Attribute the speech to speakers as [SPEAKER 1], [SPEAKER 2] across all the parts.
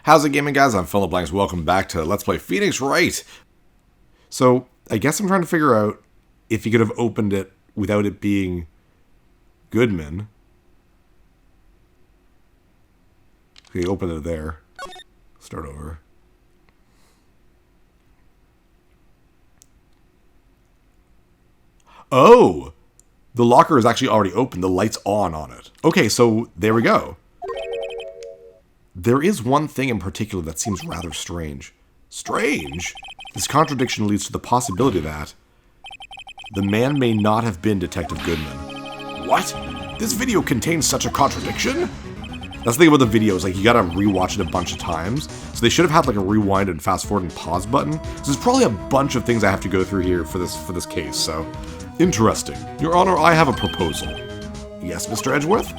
[SPEAKER 1] How's it gaming, guys? I'm PhilInTheBlanks. Welcome back to Let's Play Phoenix Wright. So, I guess I'm trying to figure out if you could have opened it without it being Goodman. Okay, open it there. Start over. Oh! The locker is actually already open. The light's on it. Okay, so there we go. There is one thing in particular that seems rather strange. Strange? This contradiction leads to the possibility that the man may not have been Detective Goodman. What? This video contains such a contradiction? That's the thing about the videos, like you gotta rewatch it a bunch of times. So they should have had like a rewind and fast forward and pause button. So there's probably a bunch of things I have to go through here for this case, so. Interesting. Your Honor, I have a proposal. Yes, Mr. Edgeworth?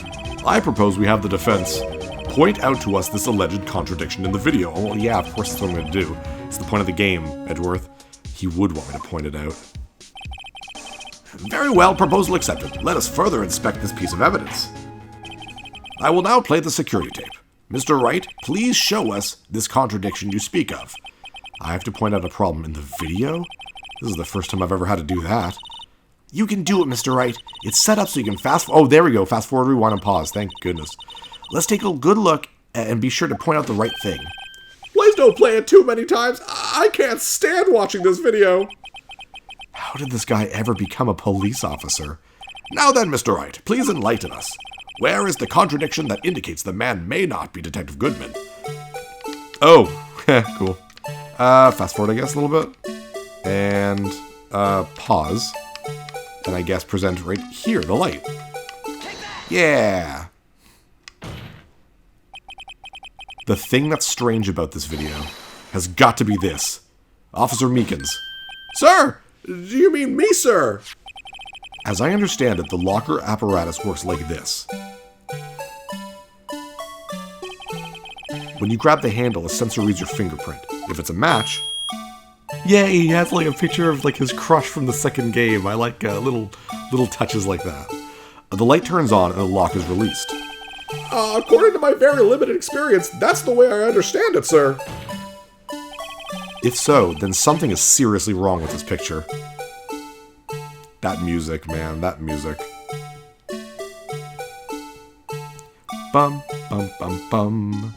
[SPEAKER 1] I propose we have the defense point out to us this alleged contradiction in the video. Oh, well, yeah, of course that's what I'm going to do. It's the point of the game, Edgeworth. He would want me to point it out. Very well, proposal accepted. Let us further inspect this piece of evidence. I will now play the security tape. Mr. Wright, please show us this contradiction you speak of. I have to point out a problem in the video? This is the first time I've ever had to do that. You can do it, Mr. Wright. It's set up so you can oh, there we go. Fast forward, rewind, and pause. Thank goodness. Let's take a good look and be sure to point out the right thing. Please don't play it too many times. I can't stand watching this video. How did this guy ever become a police officer? Now then, Mr. Wright, please enlighten us. Where is the contradiction that indicates the man may not be Detective Goodman? Oh, cool. Fast forward, I guess, a little bit. And, pause. And I guess present right here, the light. Yeah. The thing that's strange about this video has got to be this. Officer Meekins. Sir! Do you mean me, sir? As I understand it, the locker apparatus works like this. When you grab the handle, a sensor reads your fingerprint. If it's a match... Yeah, he has like a picture of like his crush from the second game. I like little touches like that. The light turns on and the lock is released. According to my very limited experience, that's the way I understand it, sir. If so, then something is seriously wrong with this picture. That music, man, that music. Bum, bum, bum, bum.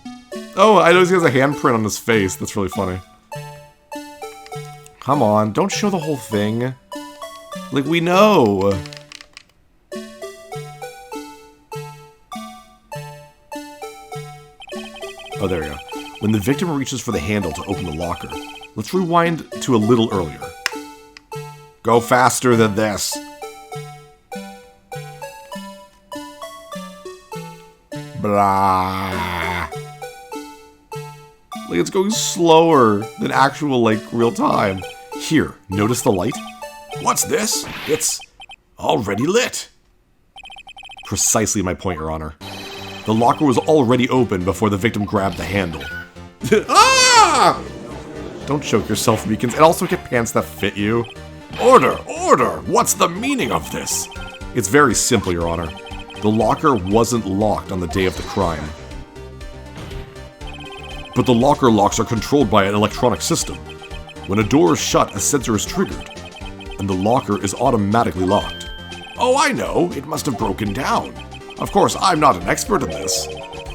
[SPEAKER 1] Oh, I noticed he has a handprint on his face. That's really funny. Come on, don't show the whole thing. Like, we know. Oh, there we go. When the victim reaches for the handle to open the locker, let's rewind to a little earlier. Go faster than this. Blah. Like, it's going slower than actual, like, real time. Here, notice the light? What's this? It's already lit. Precisely my point, Your Honor. The locker was already open before the victim grabbed the handle. Ah! Don't choke yourself, Meekins, and also get pants that fit you. Order! Order! What's the meaning of this? It's very simple, Your Honor. The locker wasn't locked on the day of the crime. But the locker locks are controlled by an electronic system. When a door is shut, a sensor is triggered, and the locker is automatically locked. Oh, I know! It must have broken down. Of course, I'm not an expert in this.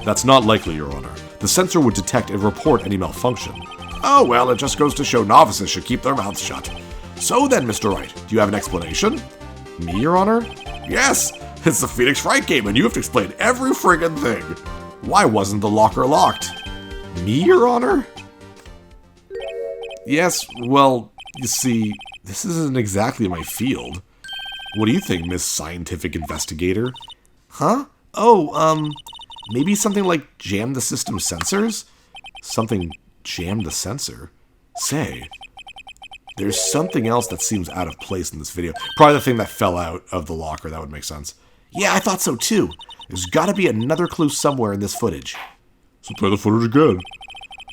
[SPEAKER 1] That's not likely, Your Honor. The sensor would detect and report any malfunction. Oh, well, it just goes to show novices should keep their mouths shut. So then, Mr. Wright, do you have an explanation? Me, Your Honor? Yes! It's the Phoenix Wright game, and you have to explain every friggin' thing. Why wasn't the locker locked? Me, Your Honor? Yes, well, you see, this isn't exactly my field. What do you think, Miss Scientific Investigator? Huh? Oh, maybe something like jam the system sensors? Something jam the sensor? Say, there's something else that seems out of place in this video. Probably the thing that fell out of the locker, that would make sense. Yeah, I thought so too. There's gotta be another clue somewhere in this footage. So play the footage again.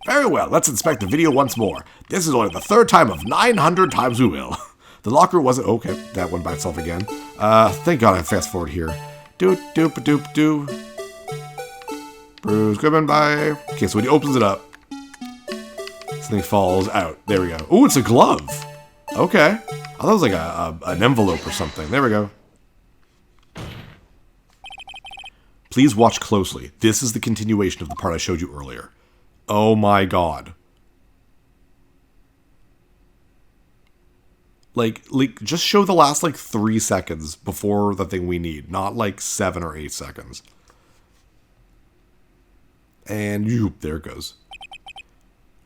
[SPEAKER 1] Very well, let's inspect the video once more. This is only the third time of 900 times we will. The locker wasn't... Okay, that went by itself again. Thank God I fast forward here. Doop, doop, doop, doop. Bruce Goodman, bye. Okay, so when he opens it up, Something falls out. There we go. Oh, it's a glove. Okay. I thought it was like an envelope or something. There we go. Please watch closely. This is the continuation of the part I showed you earlier. Oh my god. Like, just show the last, 3 seconds before the thing we need. Not, 7 or 8 seconds. And, there it goes.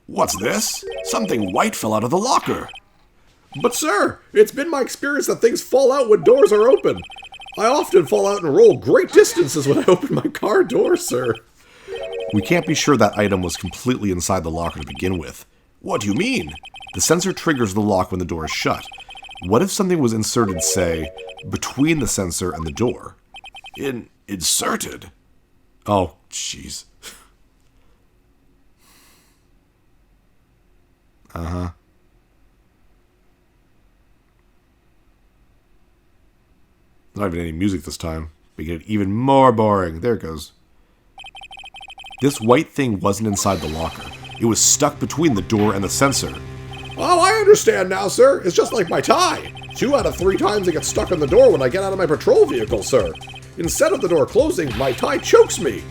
[SPEAKER 1] What's this? Something white fell out of the locker. But, sir, it's been my experience that things fall out when doors are open. I often fall out and roll great distances when I open my car door, sir. We can't be sure that item was completely inside the locker to begin with. What do you mean? The sensor triggers the lock when the door is shut. What if something was inserted, say, between the sensor and the door? Inserted? Oh, jeez. Uh-huh. Not even any music this time. Making it even more boring. There it goes. This white thing wasn't inside the locker. It was stuck between the door and the sensor. Oh, I understand now, sir. It's just like my tie. 2 out of 3 times it gets stuck in the door when I get out of my patrol vehicle, sir. Instead of the door closing, my tie chokes me.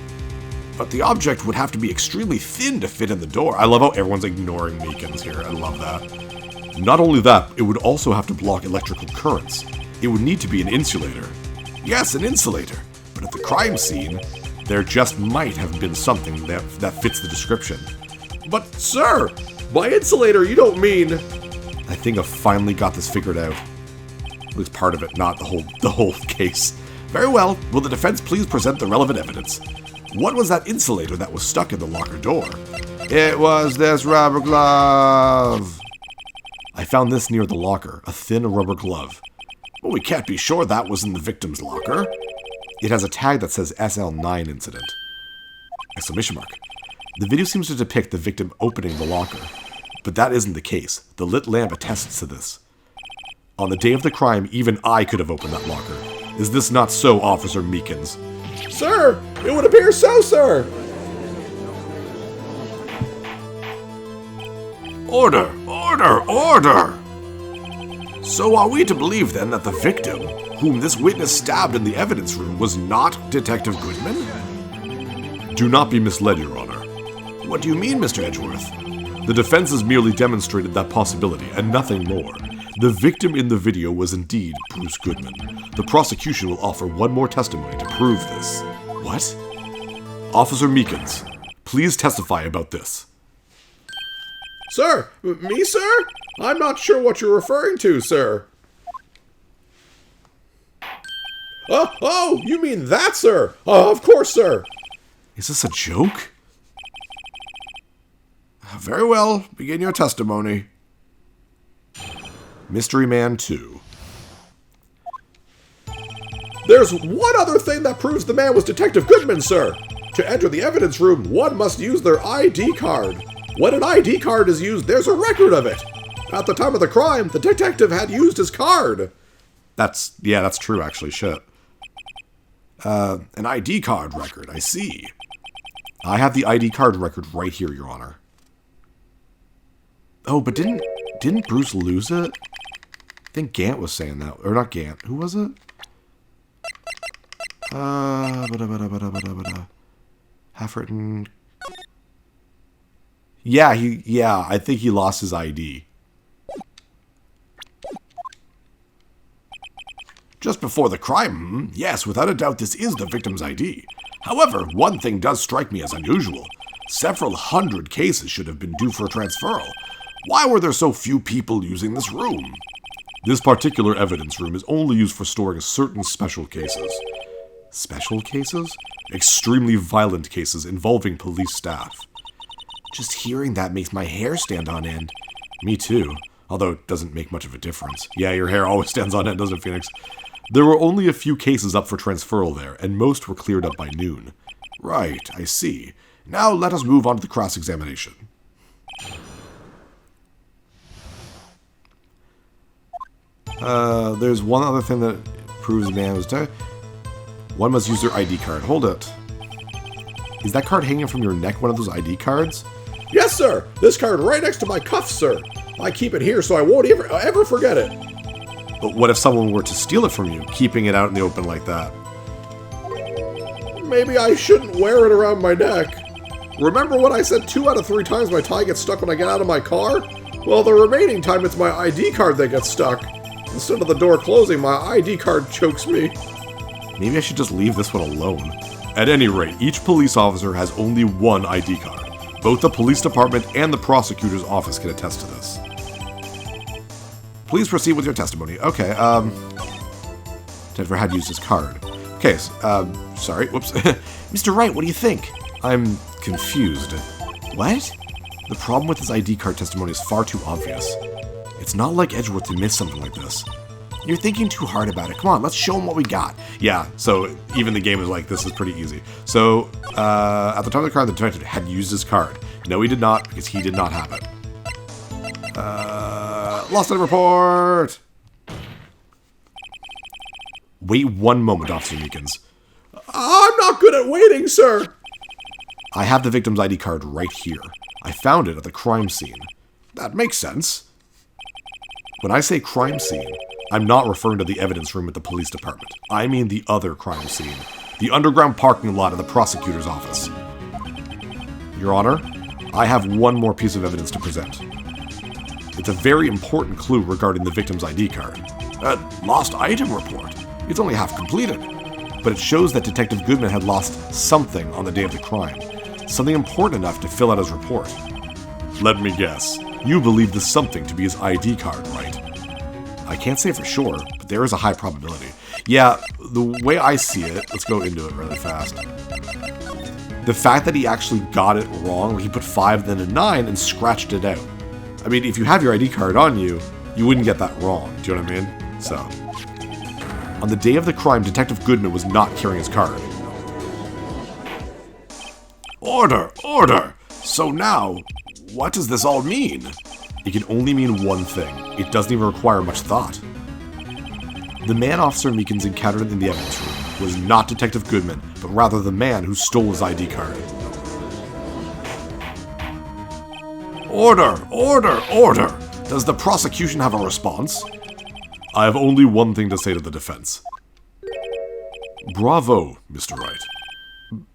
[SPEAKER 1] But the object would have to be extremely thin to fit in the door. I love how everyone's ignoring Meekins here. I love that. Not only that, it would also have to block electrical currents. It would need to be an insulator. Yes, an insulator. But at the crime scene, there just might have been something that fits the description. But, sir, by insulator, you don't mean... I think I've finally got this figured out. At least part of it, not the whole case. Very well. Will the defense please present the relevant evidence? What was that insulator that was stuck in the locker door? It was this rubber glove. I found this near the locker, a thin rubber glove. Well, we can't be sure that was in the victim's locker. It has a tag that says SL9 incident. Exclamation mark. The video seems to depict the victim opening the locker, but that isn't the case. The lit lamp attests to this. On the day of the crime, even I could have opened that locker. Is this not so, Officer Meekins? Sir, it would appear so, sir. Order, order, order! So are we to believe then that the victim, whom this witness stabbed in the evidence room, was not Detective Goodman? Do not be misled, Your Honor. What do you mean, Mr. Edgeworth? The defense has merely demonstrated that possibility, and nothing more. The victim in the video was indeed Bruce Goodman. The prosecution will offer one more testimony to prove this. What? Officer Meekins, please testify about this. Sir? Me, sir? I'm not sure what you're referring to, sir. Oh, you mean that, sir? Of course, sir. Is this a joke? Very well, begin your testimony. Mystery Man 2. There's one other thing that proves the man was Detective Goodman, sir. To enter the evidence room, one must use their ID card. When an ID card is used, there's a record of it. At the time of the crime, the detective had used his card. That's true, actually, shit. An ID card record, I see. I have the ID card record right here, Your Honor. Oh, but didn't Bruce lose it? I think Gant was saying that. Or not Gant. Who was it? Half-written. Yeah, I think he lost his ID. Just before the crime, yes, without a doubt this is the victim's ID. However, one thing does strike me as unusual. Several hundred cases should have been due for transferal. Why were there so few people using this room? This particular evidence room is only used for storing certain special cases. Special cases? Extremely violent cases involving police staff. Just hearing that makes my hair stand on end. Me too, although it doesn't make much of a difference. Yeah, your hair always stands on end, doesn't it, Phoenix? There were only a few cases up for transferal there, and most were cleared up by noon. Right, I see. Now let us move on to the cross-examination. There's one other thing that proves the man was dead. One must use their ID card. Hold it. Is that card hanging from your neck one of those ID cards? Yes, sir. This card right next to my cuff, sir. I keep it here so I won't ever forget it. But what if someone were to steal it from you, keeping it out in the open like that? Maybe I shouldn't wear it around my neck. Remember when I said 2 out of 3 times my tie gets stuck when I get out of my car? Well, the remaining time it's my ID card that gets stuck. Instead of the door closing, my ID card chokes me. Maybe I should just leave this one alone. At any rate, each police officer has only one ID card. Both the police department and the prosecutor's office can attest to this. Please proceed with your testimony. Okay, Denver had used his card. Okay, sorry, whoops. Mr. Wright, what do you think? I'm confused. What? The problem with his ID card testimony is far too obvious. It's not like Edgeworth to miss something like this. You're thinking too hard about it. Come on, let's show him what we got. Yeah, so even the game is like, this is pretty easy. So, at the time of the crime, the detective had used his card. No, he did not, because he did not have it. Lost item report! Wait 1 moment, Officer Meekins. I'm not good at waiting, sir! I have the victim's ID card right here. I found it at the crime scene. That makes sense. When I say crime scene, I'm not referring to the evidence room at the police department. I mean the other crime scene. The underground parking lot of the prosecutor's office. Your Honor, I have one more piece of evidence to present. It's a very important clue regarding the victim's ID card. Lost item report. It's only half completed. But it shows that Detective Goodman had lost something on the day of the crime. Something important enough to fill out his report. Let me guess. You believe the something to be his ID card, right? I can't say for sure, but there is a high probability. Yeah, the way I see it, let's go into it really fast. The fact that he actually got it wrong, he put 5 then a 9 and scratched it out. I mean, if you have your ID card on you, you wouldn't get that wrong. Do you know what I mean? So, on the day of the crime, Detective Goodman was not carrying his card. Order! Order! So now, what does this all mean? It can only mean one thing. It doesn't even require much thought. The man Officer Meekins encountered in the evidence room was not Detective Goodman, but rather the man who stole his ID card. Order! Order! Order! Does the prosecution have a response? I have only one thing to say to the defense. Bravo, Mr. Wright.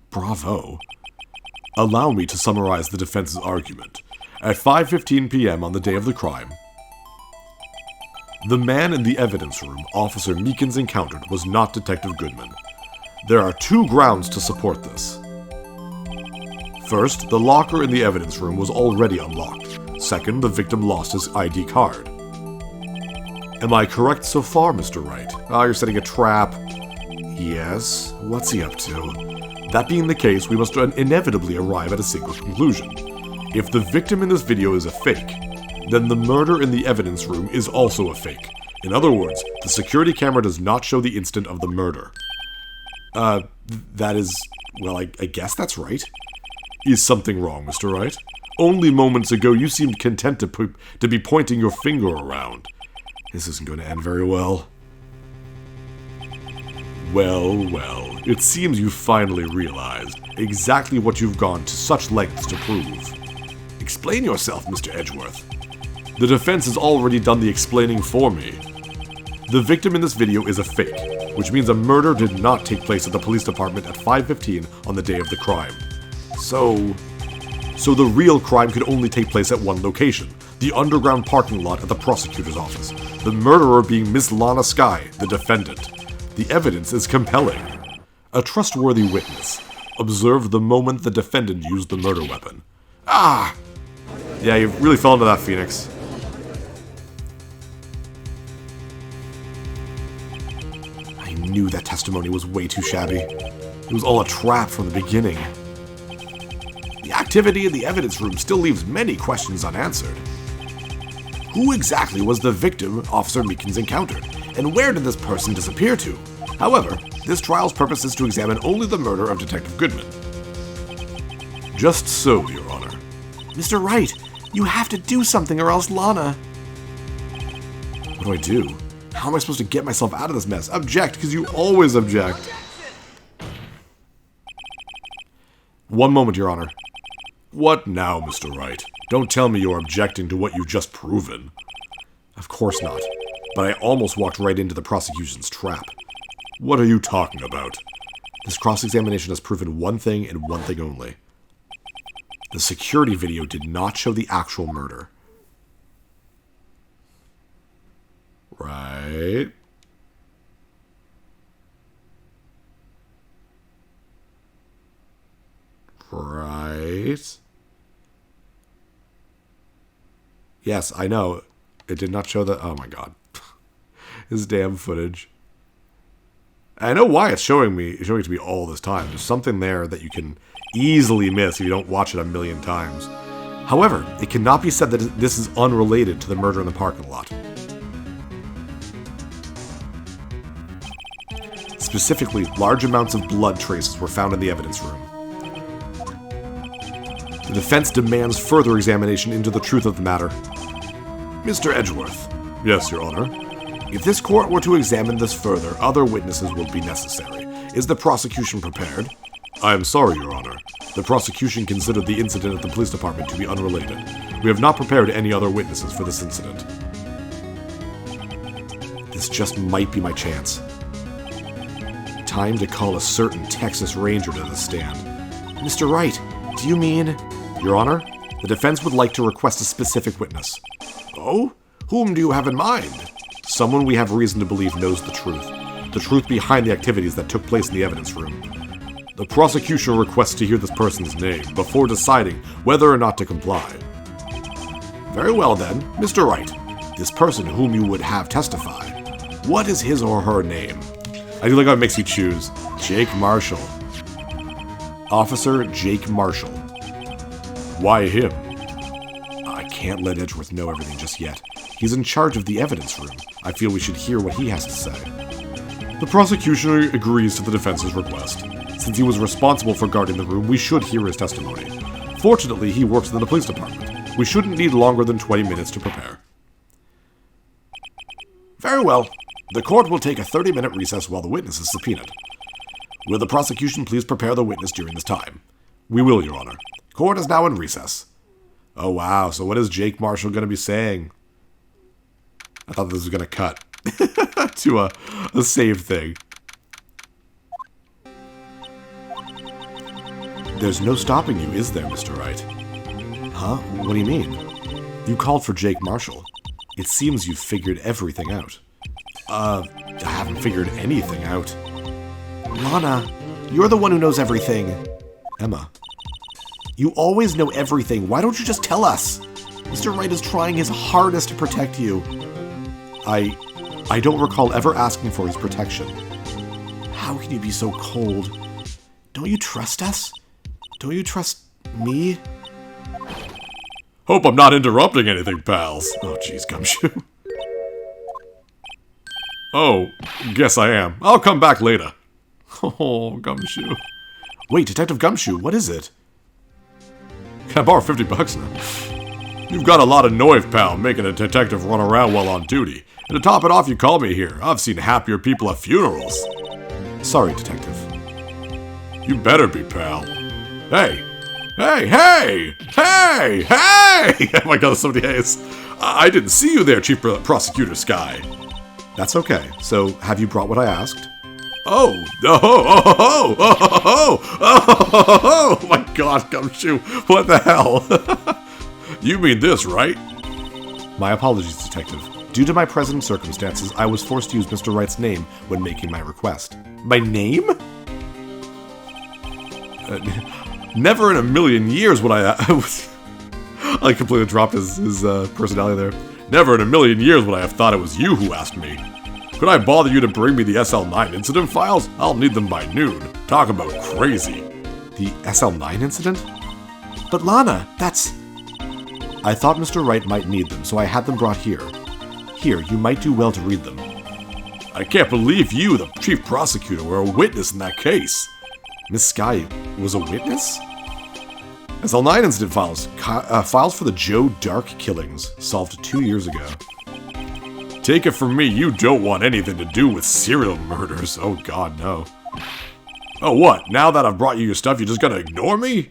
[SPEAKER 1] Bravo? Allow me to summarize the defense's argument. At 5:15 p.m. on the day of the crime, the man in the evidence room Officer Meekins encountered was not Detective Goodman. There are 2 grounds to support this. First, the locker in the evidence room was already unlocked. Second, the victim lost his ID card. Am I correct so far, Mr. Wright? Ah, you're setting a trap. Yes, what's he up to? That being the case, we must inevitably arrive at a single conclusion. If the victim in this video is a fake, then the murder in the evidence room is also a fake. In other words, the security camera does not show the instant of the murder. That is... well, I guess that's right. Is something wrong, Mr. Wright? Only moments ago you seemed content to be pointing your finger around. This isn't going to end very well. Well, it seems you finally realized exactly what you've gone to such lengths to prove. Explain yourself, Mr. Edgeworth. The defense has already done the explaining for me. The victim in this video is a fake, which means a murder did not take place at the police department at 5:15 on the day of the crime. So the real crime could only take place at one location, the underground parking lot at the prosecutor's office, the murderer being Miss Lana Skye, the defendant. The evidence is compelling. A trustworthy witness observed the moment the defendant used the murder weapon. Ah! Yeah, you really fell into that, Phoenix. I knew that testimony was way too shabby. It was all a trap from the beginning. The activity in the evidence room still leaves many questions unanswered. Who exactly was the victim Officer Meekins encountered, and where did this person disappear to? However, this trial's purpose is to examine only the murder of Detective Goodman. Just so, Your Honor. Mr. Wright, you have to do something or else Lana... What do I do? How am I supposed to get myself out of this mess? Object, because you always object. One moment, Your Honor. What now, Mr. Wright? Don't tell me you're objecting to what you've just proven. Of course not. But I almost walked right into the prosecution's trap. What are you talking about? This cross-examination has proven one thing and one thing only. The security video did not show the actual murder. Right? Right? Yes, I know. It did not show the... Oh my god. This damn footage. I know why it's showing it to me all this time. There's something there that you can easily miss if you don't watch it a million times. However, it cannot be said that this is unrelated to the murder in the parking lot. Specifically, large amounts of blood traces were found in the evidence room. The defense demands further examination into the truth of the matter. Mr. Edgeworth. Yes, Your Honor. If this court were to examine this further, other witnesses will be necessary. Is the prosecution prepared? I am sorry, Your Honor. The prosecution considered the incident at the police department to be unrelated. We have not prepared any other witnesses for this incident. This just might be my chance. Time to call a certain Texas Ranger to the stand. Mr. Wright, do you mean... Your Honor, the defense would like to request a specific witness. Oh? Whom do you have in mind? Someone we have reason to believe knows the truth behind the activities that took place in the evidence room. The prosecution requests to hear this person's name before deciding whether or not to comply. Very well then, Mr. Wright, this person whom you would have testify, what is his or her name? I do like how it makes you choose. Jake Marshall. Officer Jake Marshall. Why him? I can't let Edgeworth know everything just yet. He's in charge of the evidence room. I feel we should hear what he has to say. The prosecution agrees to the defense's request. Since he was responsible for guarding the room, we should hear his testimony. Fortunately, he works in the police department. We shouldn't need longer than 20 minutes to prepare. Very well. The court will take a 30-minute recess while the witness is subpoenaed. Will the prosecution please prepare the witness during this time? We will, Your Honor. Court is now in recess. Oh, wow. So what is Jake Marshall going to be saying? I thought this was going to cut to a save thing. There's no stopping you, is there, Mr. Wright? Huh? What do you mean? You called for Jake Marshall. It seems you've figured everything out. I haven't figured anything out. Lana, you're the one who knows everything. Emma. You always know everything. Why don't you just tell us? Mr. Wright is trying his hardest to protect you. I don't recall ever asking for his protection. How can you be so cold? Don't you trust us? Don't you trust me? Hope I'm not interrupting anything, pals. Oh, jeez, Gumshoe. Oh, guess I am. I'll come back later. Oh, Gumshoe. Wait, Detective Gumshoe, what is it? Can I borrow $50 now? You've got a lot of noive, pal, making a detective run around while on duty. And to top it off, you called me here. I've seen happier people at funerals. Sorry, Detective. You better be, pal. Hey! Hey! Hey! Hey! Hey! Oh my god, so many A's. I didn't see you there, Chief Prosecutor Sky. That's okay. So, have you brought what I asked? Oh! Oh! Oh! Oh! Oh! Oh! Oh my god, Gumshoe! What the hell? You mean this, right? My apologies, Detective. Due to my present circumstances, I was forced to use Mr. Wright's name when making my request. My name? Never in a million years would I completely dropped his personality there. Never in a million years would I have thought it was you who asked me. Could I bother you to bring me the SL9 incident files? I'll need them by noon. Talk about crazy. The SL9 incident? But Lana, that's... I thought Mr. Wright might need them, so I had them brought here. Here, you might do well to read them. I can't believe you, the chief prosecutor, were a witness in that case. Miss Sky was a witness? SL9 incident files. Files for the Joe Dark killings, solved 2 years ago. Take it from me, you don't want anything to do with serial murders. Oh god, no. Oh what, now that I've brought you your stuff, you're just gonna ignore me?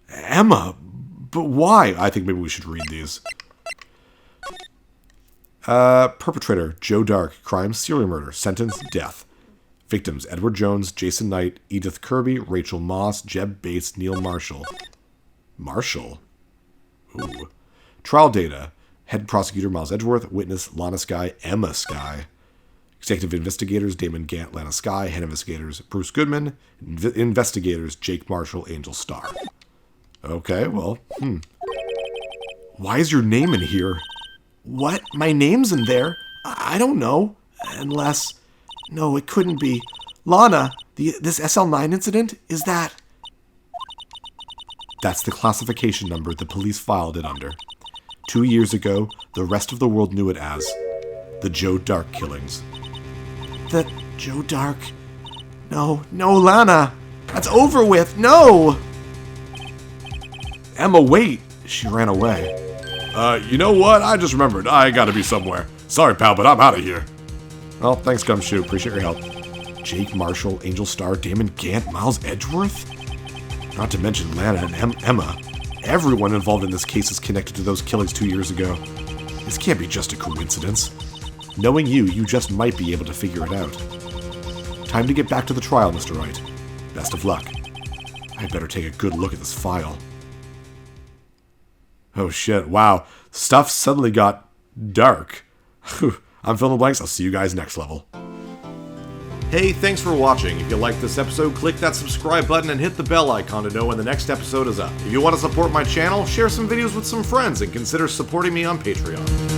[SPEAKER 1] Emma, But why? I think maybe we should read these. Perpetrator, Joe Dark. Crime, serial murder. Sentence, death. Victims, Edward Jones, Jason Knight, Edith Kirby, Rachel Moss, Jeb Bates, Neil Marshall. Marshall? Ooh. Trial data. Head prosecutor, Miles Edgeworth. Witness, Lana Skye, Emma Skye. Executive investigators, Damon Gant, Lana Skye. Head investigators, Bruce Goodman. Investigators, Jake Marshall, Angel Starr. Okay, well, Why is your name in here? What? My name's in there? I don't know. Unless... No, it couldn't be. Lana, this SL9 incident, is that... That's the classification number the police filed it under. 2 years ago, the rest of the world knew it as the Joe Dark killings. The Joe Dark... No, Lana! That's over with! No! Emma, wait! She ran away. You know what? I just remembered. I gotta be somewhere. Sorry, pal, but I'm out of here. Well, thanks, Gumshoe. Appreciate your help. Jake Marshall, Angel Starr, Damon Gant, Miles Edgeworth? Not to mention Lana and Emma. Everyone involved in this case is connected to those killings 2 years ago. This can't be just a coincidence. Knowing you just might be able to figure it out. Time to get back to the trial, Mr. Wright. Best of luck. I better take a good look at this file. Oh shit, wow. Stuff suddenly got dark. I'm PhilInTheBlanks. I'll see you guys next level. Hey, thanks for watching. If you liked this episode, click that subscribe button and hit the bell icon to know when the next episode is up. If you want to support my channel, share some videos with some friends and consider supporting me on Patreon.